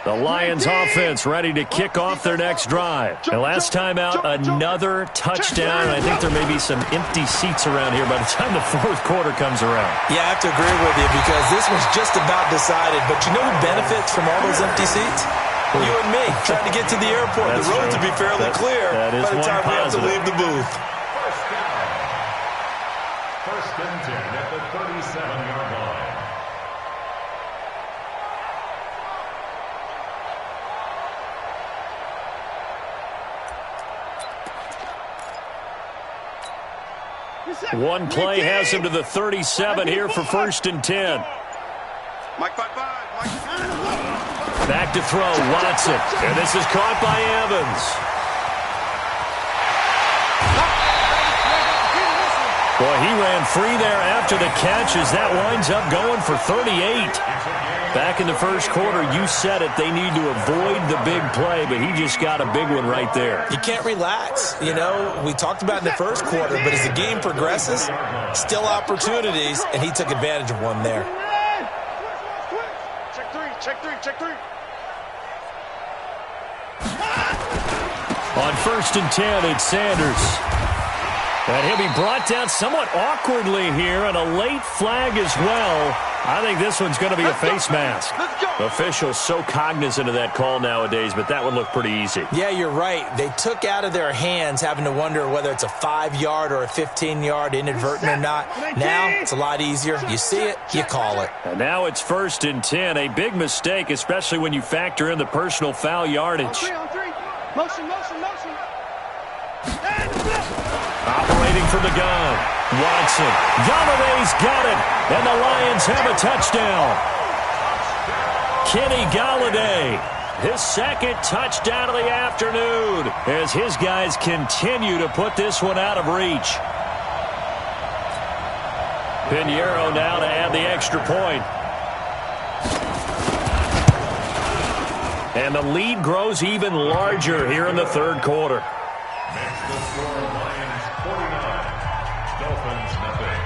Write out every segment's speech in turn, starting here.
The Lions offense ready to kick off their next drive. And last time out, another touchdown. And I think there may be some empty seats around here by the time the fourth quarter comes around. Yeah, I have to agree with you because this one's just about decided. But you know who benefits from all those empty seats? You and me, trying to get to the airport. The roads will be fairly clear by the time we have to leave the booth. First and 10 at the 37-yard line. One play has him to the 37 here for first and 10. Back to throw, Watson. And this is caught by Evans. Boy, he ran free there after the catch as that winds up going for 38. Back in the first quarter, you said it, they need to avoid the big play, but he just got a big one right there. You can't relax. You know, we talked about in the first quarter, but as the game progresses, still opportunities, and he took advantage of one there. Check three. On first and 10, it's Sanders. And he'll be brought down somewhat awkwardly here, and a late flag as well. I think this one's going to be a face mask. Officials so cognizant of that call nowadays, but that would look pretty easy. Yeah, you're right. They took out of their hands having to wonder whether it's a 5-yard or a 15-yard inadvertent or not. Now it's a lot easier. You see it, you call it. And now it's first and 10. A big mistake, especially when you factor in the personal foul yardage. On three. Motion. Operating from the gun, Watson. Galladay's got it, and the Lions have a touchdown. Kenny Galladay, his second touchdown of the afternoon, as his guys continue to put this one out of reach. Pinheiro now to add the extra point. And the lead grows even larger here in the third quarter. Next to score, Lions 49, Dolphins nothing.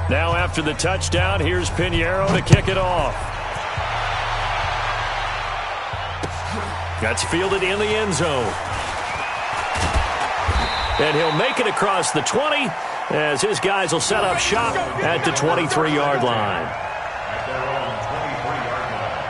Now after the touchdown, here's Pinheiro to kick it off. That's fielded in the end zone. And he'll make it across the 20 as his guys will set up shop at the 23-yard line. At their own 23-yard line.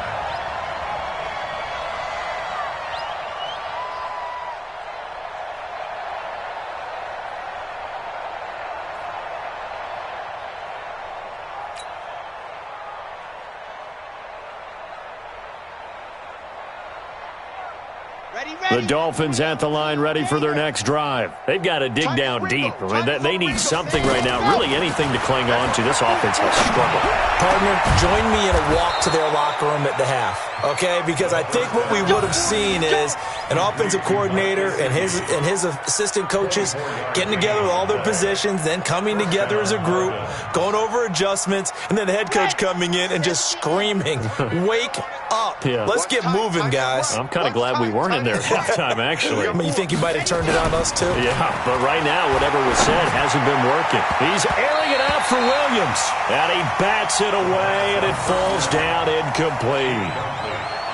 The Dolphins at the line ready for their next drive. They've got to dig down deep. I mean, they need something right now, really anything to cling on to. This offense has struggled. Partner, join me in a walk to their locker room at the half, okay? Because I think what we would have seen is an offensive coordinator and his assistant coaches getting together with all their positions, then coming together as a group, going over adjustments, and then the head coach coming in and just screaming, wake up. Yeah. Let's get moving, guys. I'm kind of glad we weren't in there at halftime, actually. I mean, you think he might have turned it on us, too? Yeah, but right now, whatever was said hasn't been working. He's airing it out for Williams. And he bats it away, and it falls down incomplete.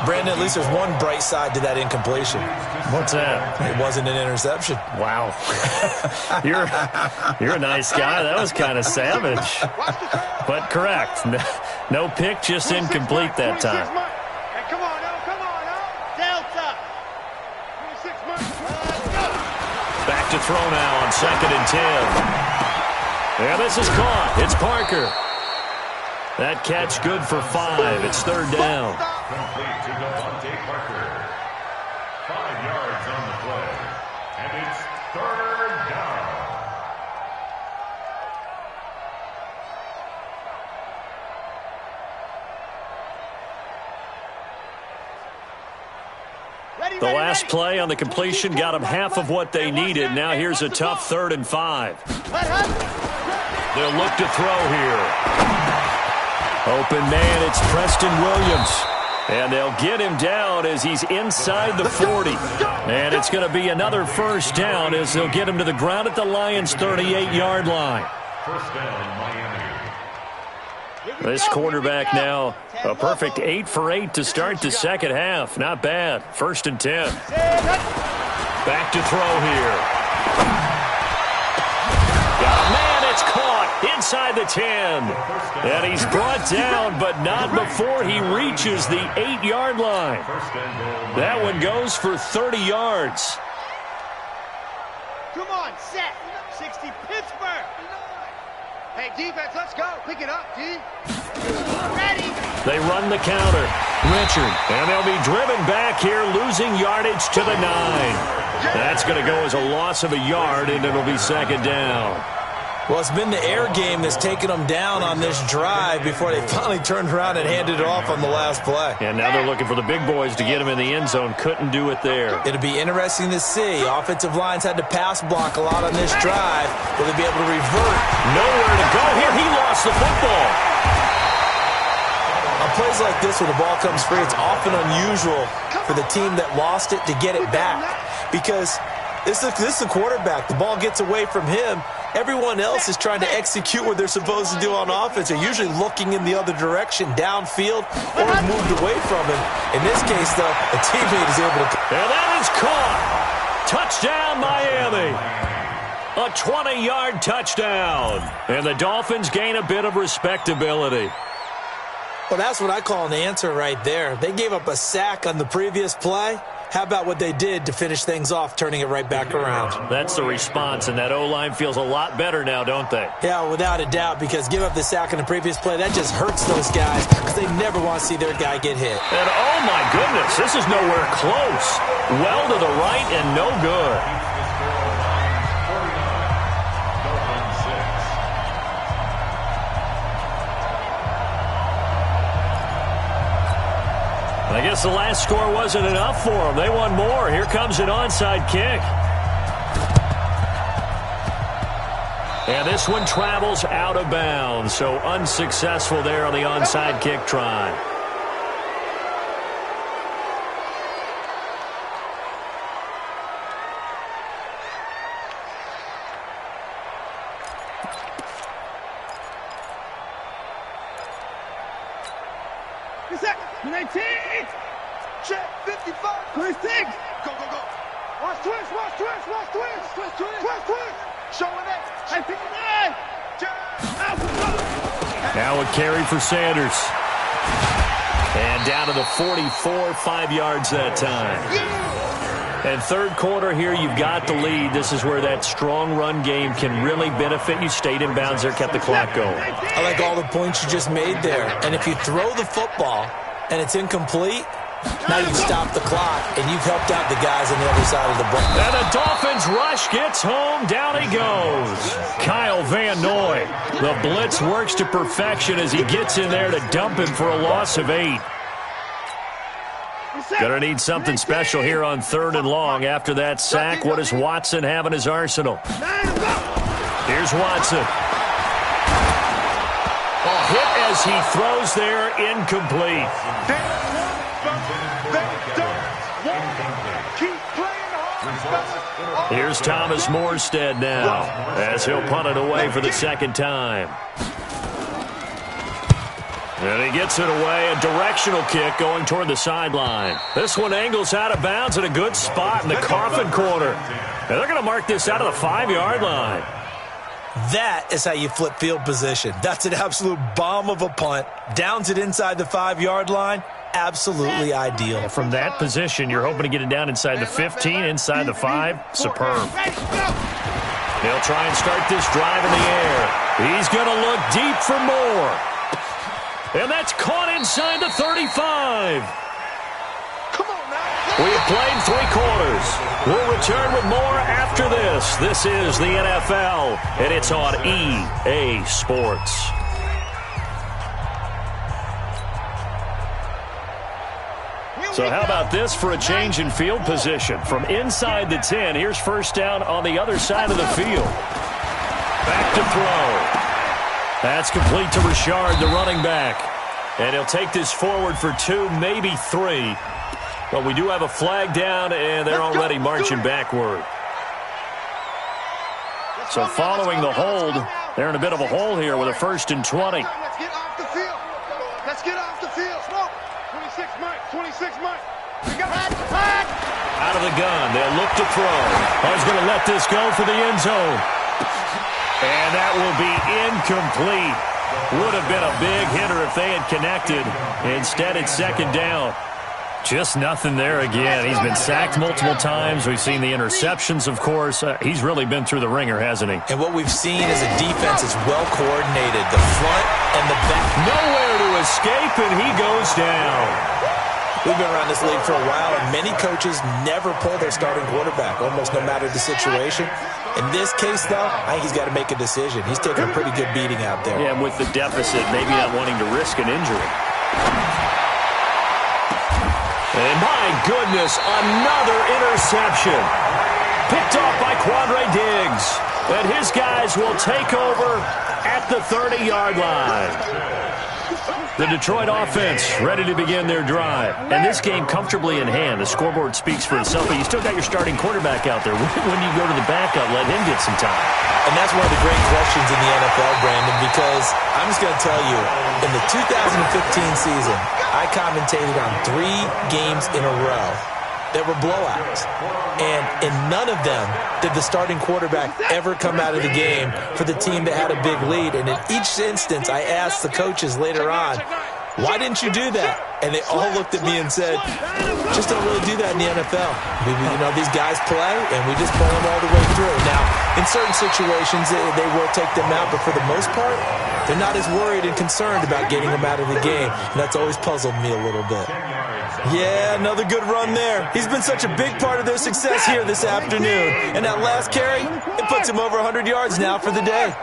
Brandon, at least there's one bright side to that incompletion. What's that? It wasn't an interception. Wow. You're a nice guy. That was kind of savage. But correct. No pick, just incomplete that time. Come on, Delta. Back to throw now on second and 10. Yeah, this is caught. It's Parker. That catch good for 5. It's third down. Complete to Devontae Parker. 5 yards on the play. And it's third down. The last play on the completion got them half of what they needed. Now here's a tough 3rd and 5. They'll look to throw here. Open man, it's Preston Williams. And they'll get him down as he's inside the 40. And it's going to be another first down as they'll get him to the ground at the Lions' 38-yard line. First down, Miami. This quarterback now a perfect 8 for 8 to start the second half. Not bad. 1st and 10. Back to throw here. Man, it's caught inside the 10. And he's brought down, but not before he reaches the 8-yard line. That one goes for 30 yards. Come on, set. 60 Pittsburgh. Hey, defense, let's go. Pick it up, D. Ready. They run the counter. Richard. And they'll be driven back here, losing yardage to the 9. That's going to go as a loss of a yard, and it'll be 2nd down. Well, it's been the air game that's taken them down on this drive before they finally turned around and handed it off on the last play. And now they're looking for the big boys to get him in the end zone. Couldn't do it there. It'll be interesting to see. Offensive lines had to pass block a lot on this drive. Will they be able to revert? Nowhere to go here. He lost the football. On plays like this, when the ball comes free, it's often unusual for the team that lost it to get it back. Because this is the quarterback. The ball gets away from him. Everyone else is trying to execute what they're supposed to do on offense. They're usually looking in the other direction, downfield, or moved away from him. In this case, though, a teammate is able to... And that is caught. Touchdown, Miami. A 20-yard touchdown. And the Dolphins gain a bit of respectability. Well, that's what I call an answer right there. They gave up a sack on the previous play. How about what they did to finish things off, turning it right back around? That's the response, and that O-line feels a lot better now, don't they? Yeah, without a doubt, because give up the sack in the previous play, that just hurts those guys because they never want to see their guy get hit. And oh my goodness, this is nowhere close. Well to the right and no good. I guess the last score wasn't enough for them. They won more. Here comes an onside kick. And this one travels out of bounds, so unsuccessful there on the onside kick try. Check 55. 26. Go, go, go. Watch twist, watch twist, watch twist. Twist, twist. Twist, twist. Showing it. Hey, 59. Now a carry for Sanders. And down to the 44, 5 yards that time. And third quarter here, you've got the lead. This is where that strong run game can really benefit you. Stayed in bounds there, kept the clock going. I like all the points you just made there. And if you throw the football and it's incomplete, now you stop the clock, and you've helped out the guys on the other side of the ball. And the Dolphins rush gets home. Down he goes. Kyle Van Noy. The blitz works to perfection as he gets in there to dump him for a loss of 8. Gonna need something special here on 3rd and long. After that sack, what does Watson have in his arsenal? Here's Watson. A hit as he throws there, incomplete. Here's Thomas Morstead now as he'll punt it away for the 2nd time. And he gets it away, a directional kick going toward the sideline. This one angles out of bounds at a good spot in the coffin corner. And they're going to mark this out of the 5-yard line. That is how you flip field position. That's an absolute bomb of a punt. Downs it inside the 5-yard line. Absolutely ideal. From that position, you're hoping to get it down inside the 15, inside the 5. Superb. They'll try and start this drive in the air. He's going to look deep for more. And that's caught inside the 35. Come on now. We have played 3 quarters. We'll return with more after this. This is the NFL, and it's on EA Sports. So how about this for a change in field position? From inside the 10, here's first down on the other side of the field. Back to throw. That's complete to Richard, the running back. And he'll take this forward for 2, maybe 3. But we do have a flag down, and they're already marching backward. So following the hold, They're in a bit of a hole here with a 1st and 20. Let's get off the field. Let's get off the field. Smoke. 26 Mike. 26 Mike. We got it. Out of the gun. They'll look to throw. He's going to let this go for the end zone. And that will be incomplete. Would have been a big hitter if they had connected. Instead, it's 2nd down. Just nothing there again. He's been sacked multiple times. We've seen the interceptions, of course. He's really been through the ringer, hasn't he? And what we've seen is a defense that's well coordinated, the front and the back. Nowhere to escape, and he goes down. We've been around this league for a while, and many coaches never pull their starting quarterback, almost no matter the situation. In this case, though, I think he's got to make a decision. He's taking a pretty good beating out there. Yeah, with the deficit, maybe not wanting to risk an injury. And my goodness, another interception. Picked off by Quandre Diggs. And his guys will take over at the 30-yard line. The Detroit offense ready to begin their drive. And this game comfortably in hand. The scoreboard speaks for itself, but you still got your starting quarterback out there. When you go to the backup, let him get some time. And that's one of the great questions in the NFL, Brandon, because I'm just going to tell you, in the 2015 season, I commentated on 3 games in a row that were blowouts. And in none of them did the starting quarterback ever come out of the game for the team that had a big lead. And in each instance, I asked the coaches later on, why didn't you do that? And they all looked at me and said, just don't really do that in the NFL. These guys play, and we just pull them all the way through. Now, in certain situations, they will take them out, but for the most part, they're not as worried and concerned about getting them out of the game. And that's always puzzled me a little bit. Yeah, another good run there. He's been such a big part of their success here this afternoon. And that last carry, it puts him over 100 yards now for the day.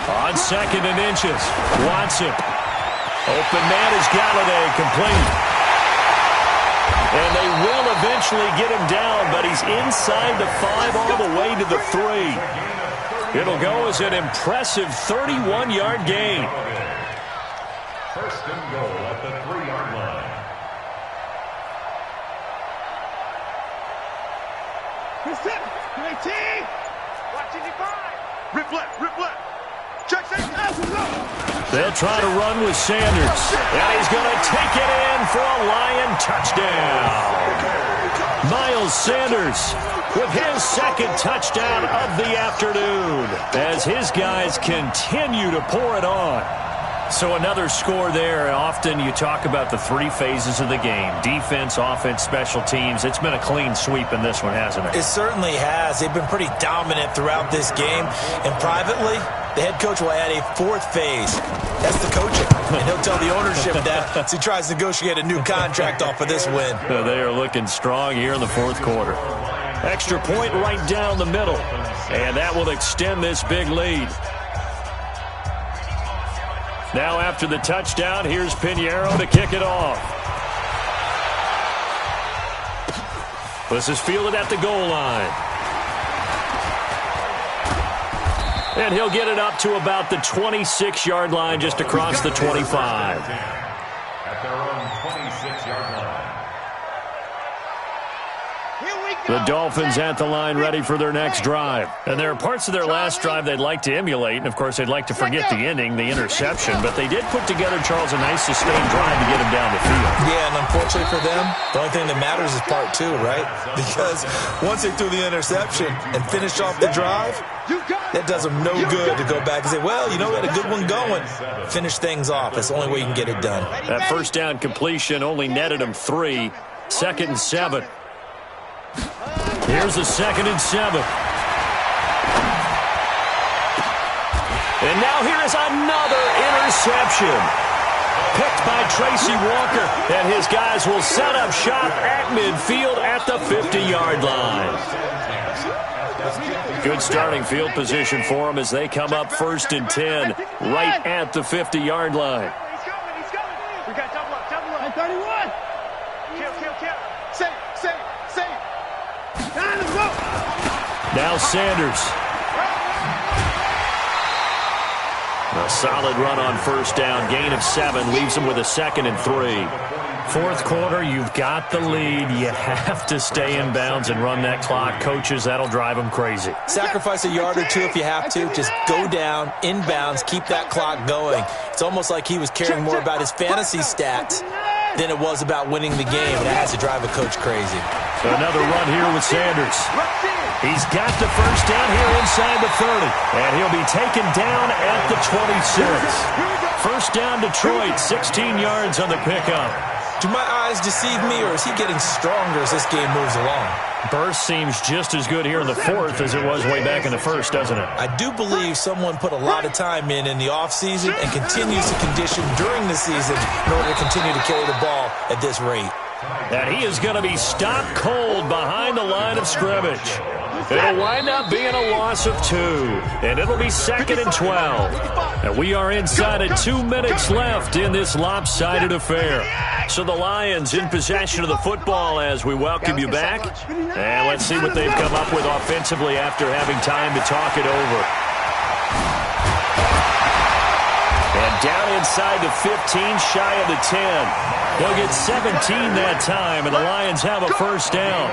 On 2nd and inches, Watson. Open man is Galladay, complete. And they will eventually get him down, but he's inside the 5 all the way to the 3. It'll go as an impressive 31-yard gain. 1st and goal at the 3-yard line. Watching it by. Rip left. Check They'll try to run with Sanders. And he's going to take it in for a Lion touchdown. Miles Sanders with his 2nd touchdown of the afternoon as his guys continue to pour it on. So another score there. Often you talk about the 3 phases of the game. Defense, offense, special teams. It's been a clean sweep in this one, hasn't it? It certainly has. They've been pretty dominant throughout this game. And privately, the head coach will add a 4th phase. That's the coaching. And he'll tell the ownership that as he tries to negotiate a new contract off of this win. They are looking strong here in the 4th quarter. Extra point right down the middle. And that will extend this big lead. Now after the touchdown, here's Pinheiro to kick it off. This is fielded at the goal line. And he'll get it up to about the 26-yard line, just across the 25. At their own 26-yard line. The Dolphins at the line ready for their next drive. And there are parts of their last drive they'd like to emulate. And, of course, they'd like to forget the ending, the interception. But they did put together, Charles, a nice sustained drive to get him down the field. Yeah, and unfortunately for them, the only thing that matters is part 2, right? Because once they threw the interception and finished off the drive, that does them no good to go back and say, well, we had a good one going. Finish things off. That's the only way you can get it done. That 1st down completion only netted them 3. 2nd and 7. Here's the 2nd and 7. And now here is another interception. Picked by Tracy Walker. And his guys will set up shop at midfield at the 50-yard line. Good starting field position for them as they come up 1st and 10 right at the 50-yard line. He's coming. We got double up. 31. Kill. Save. Now Sanders. A solid run on 1st down. Gain of 7 leaves him with a 2nd and 3. Fourth quarter, you've got the lead. You have to stay in bounds and run that clock. Coaches, that'll drive them crazy. Sacrifice a yard or two if you have to. Just go down, inbounds, keep that clock going. It's almost like he was caring more about his fantasy stats than it was about winning the game. That has to drive a coach crazy. So another run here with Sanders. He's got the first down here inside the 30. And he'll be taken down at the 26. First down Detroit, 16 yards on the pickup. Do my eyes deceive me, or is he getting stronger as this game moves along? Burst seems just as good here in the fourth as it was way back in the first, doesn't it? I do believe someone put a lot of time in the offseason and continues to condition during the season in order to continue to carry the ball at this rate. And he is going to be stopped cold behind the line of scrimmage. It'll wind up being a loss of 2, and it'll be 2nd and 12. And we are inside of 2 minutes left in this lopsided affair. So the Lions in possession of the football as we welcome you back. And let's see what they've come up with offensively after having time to talk it over. And down inside the 15, shy of the 10. They'll get 17 that time, and the Lions have a first down.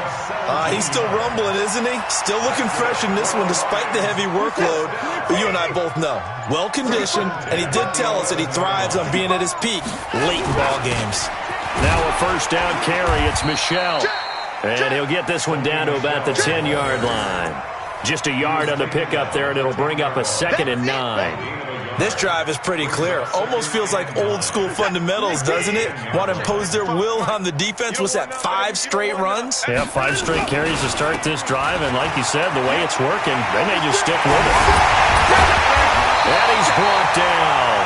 He's still rumbling, isn't he? Still looking fresh in this one despite the heavy workload. But you and I both know, well-conditioned, and he did tell us that he thrives on being at his peak late in ball games. Now a first down carry. It's Michel. And he'll get this one down to about the 10-yard line. Just a yard on the pickup there, and it'll bring up a 2nd and 9. This drive is pretty clear. Almost feels like old-school fundamentals, doesn't it? Want to impose their will on the defense. Was that 5 straight runs? Yeah, 5 straight carries to start this drive, and like you said, the way it's working, they may just stick with it. And he's brought down.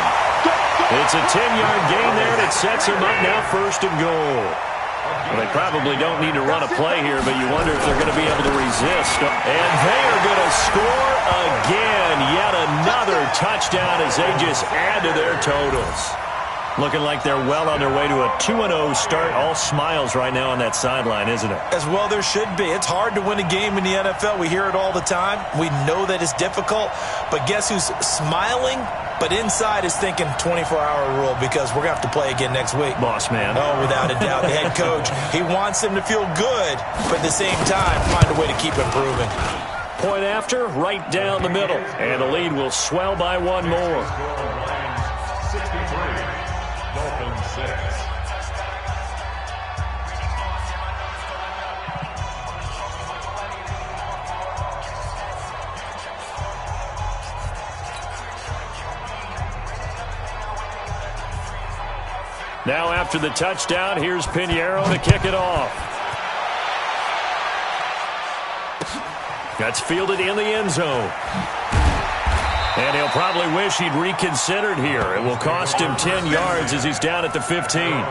It's a 10-yard gain there, and it sets him up now 1st and goal. Well, they probably don't need to run a play here, but you wonder if they're going to be able to resist. And they are going to score again. Yet another touchdown as they just add to their totals. Looking like they're well on their way to a 2-0 start. All smiles right now on that sideline, isn't it? As well there should be. It's hard to win a game in the NFL. We hear it all the time. We know that it's difficult. But guess who's smiling? But inside is thinking 24-hour rule because we're going to have to play again next week. Boss man. Oh, without a doubt. The head coach, he wants them to feel good, but at the same time, find a way to keep improving. Point after, right down the middle. And the lead will swell by 1 more. 63, Dolphins 6. Now after the touchdown, here's Pinheiro to kick it off. That's fielded in the end zone. And he'll probably wish he'd reconsidered here. It will cost him 10 yards as he's down at the 15.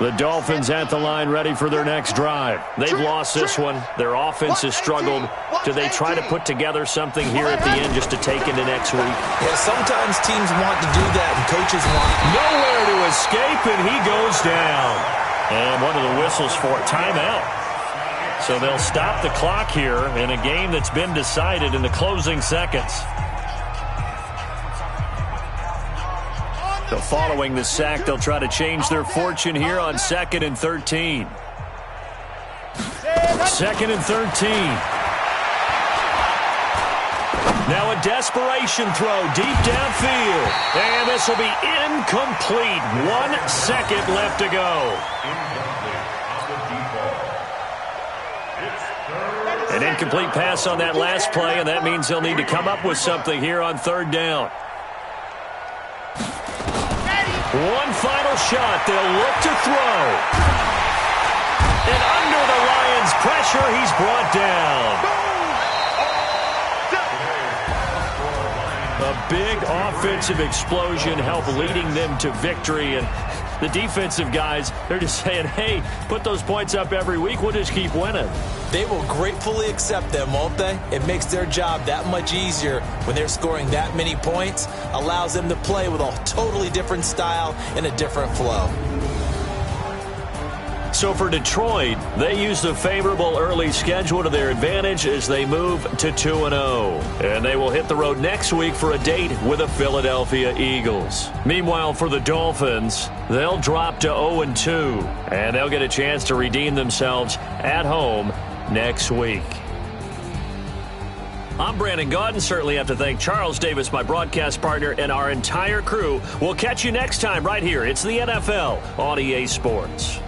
The Dolphins at the line ready for their next drive. They've lost this one. Their offense has struggled. Do they try to put together something here at the end just to take into next week? Yeah, sometimes teams want to do that and coaches want nowhere to escape, and he goes down. And one of the whistles for timeout. So they'll stop the clock here in a game that's been decided in the closing seconds. So following the sack, they'll try to change their fortune here on 2nd and 13. 2nd and 13. Now a desperation throw deep downfield. And this will be incomplete. 1 second left to go. An incomplete pass on that last play, and that means they'll need to come up with something here on 3rd down. One final shot. They'll look to throw. And under the Lions' pressure, he's brought down. A big offensive explosion helped leading them to victory. And the defensive guys, they're just saying, hey, put those points up every week. We'll just keep winning. They will gratefully accept them, won't they? It makes their job that much easier when they're scoring that many points. Allows them to play with a totally different style and a different flow. So for Detroit, they use the favorable early schedule to their advantage as they move to 2-0. And they will hit the road next week for a date with the Philadelphia Eagles. Meanwhile, for the Dolphins, they'll drop to 0-2, and they'll get a chance to redeem themselves at home next week. I'm Brandon Gaudin. Certainly have to thank Charles Davis, my broadcast partner, and our entire crew. We'll catch you next time right here. It's the NFL on EA Sports.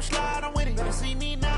Slide on with it. Better see me now.